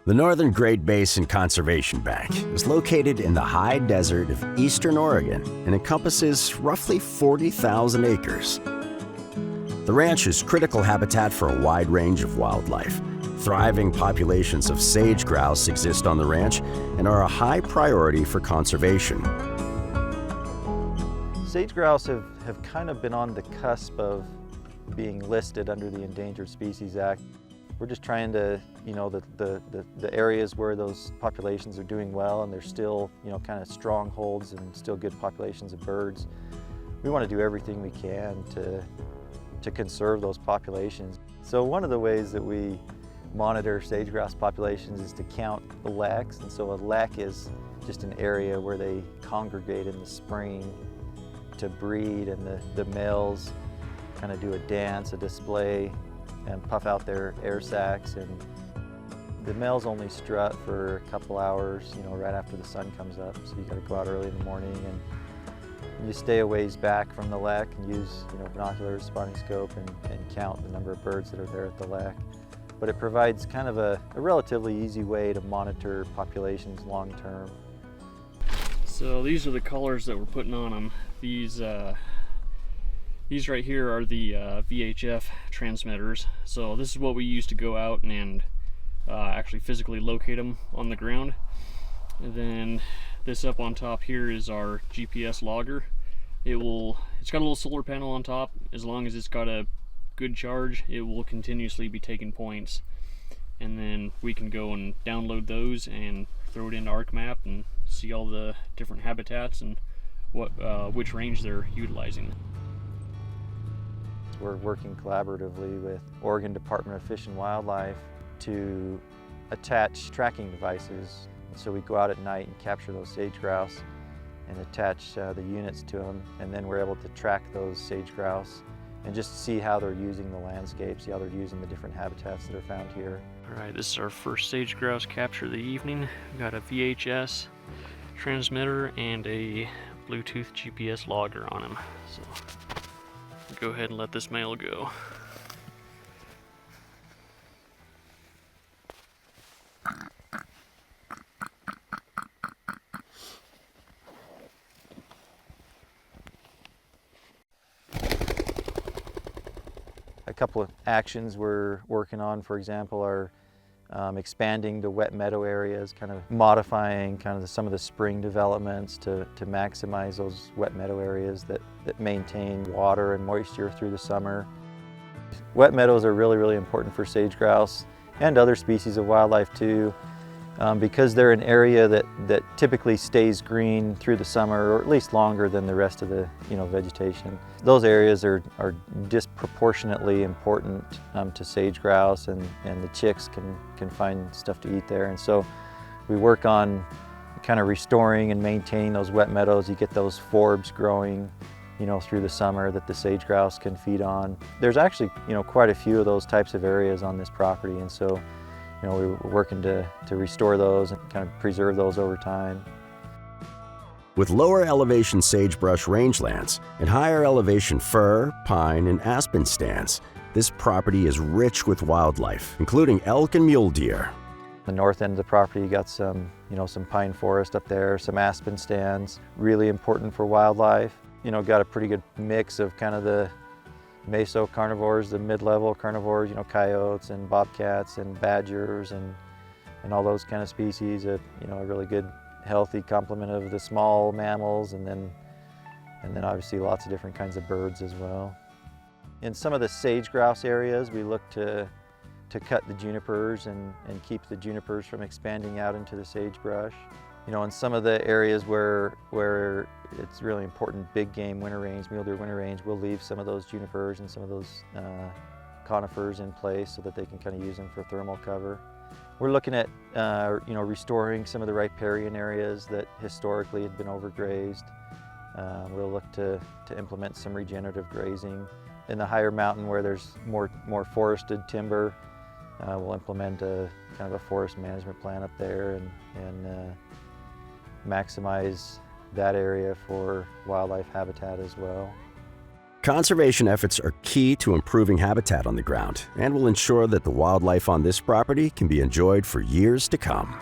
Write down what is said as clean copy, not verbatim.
The Northern Great Basin Conservation Bank is located in the high desert of eastern Oregon and encompasses roughly 40,000 acres. The ranch is critical habitat for a wide range of wildlife. Thriving populations of sage-grouse exist on the ranch and are a high priority for conservation. Sage-grouse have kind of been on the cusp of being listed under the Endangered Species Act. We're just trying to, the areas where those populations are doing well and they're still, kind of strongholds and still good populations of birds. We want to do everything we can to conserve those populations. So one of the ways that we monitor sage-grouse populations is to count the leks. And so a lek is just an area where they congregate in the spring to breed, and the males kind of do a dance, a display, and puff out their air sacs. And the males only strut for a couple hours, right after the sun comes up. So you got to go out early in the morning, and you stay a ways back from the lek and use, binoculars, spotting scope, and count the number of birds that are there at the lek. But it provides kind of a relatively easy way to monitor populations long term. So these are the colors that we're putting on them. These right here are the VHF transmitters. So this is what we use to go out and actually physically locate them on the ground. And then this up on top here is our GPS logger. It's got a little solar panel on top. As long as it's got a good charge, it will continuously be taking points. And then we can go and download those and throw it into ArcMap and see all the different habitats and which range they're utilizing. We're working collaboratively with Oregon Department of Fish and Wildlife to attach tracking devices. So we go out at night and capture those sage-grouse and attach the units to them, and then we're able to track those sage-grouse and just see how they're using the landscape, see how they're using the different habitats that are found here. Alright, this is our first sage-grouse capture of the evening. We've got a VHS transmitter and a Bluetooth GPS logger on him. So go ahead and let this male go. A couple of actions we're working on, for example, are expanding the wet meadow areas, kind of modifying some of the spring developments to maximize those wet meadow areas that maintain water and moisture through the summer. Wet meadows are really, really important for sage-grouse and other species of wildlife too, because they're an area that typically stays green through the summer, or at least longer than the rest of the vegetation. Those areas are disproportionately important to sage-grouse, and the chicks can find stuff to eat there. And so we work on kind of restoring and maintaining those wet meadows. You get those forbs growing through the summer that the sage-grouse can feed on. There's actually quite a few of those types of areas on this property, and so we're working to restore those and kind of preserve those over time. With lower elevation sagebrush rangelands and higher elevation fir, pine, and aspen stands, this property is rich with wildlife, including elk and mule deer. The north end of the property, you got some pine forest up there, some aspen stands, really important for wildlife. Got a pretty good mix of kind of the meso carnivores, the mid-level carnivores, coyotes and bobcats and badgers and all those kind of species. A really good healthy complement of the small mammals, and then obviously lots of different kinds of birds as well. In some of the sage-grouse areas, we look to cut the junipers and keep the junipers from expanding out into the sagebrush. In some of the areas where it's really important, big game winter range, mule deer winter range, we'll leave some of those junipers and some of those conifers in place so that they can kind of use them for thermal cover. We're looking at restoring some of the riparian areas that historically had been overgrazed. We'll look to implement some regenerative grazing. In the higher mountain where there's more forested timber, we'll implement a kind of a forest management plan up there and maximize that area for wildlife habitat as well. Conservation efforts are key to improving habitat on the ground and will ensure that the wildlife on this property can be enjoyed for years to come.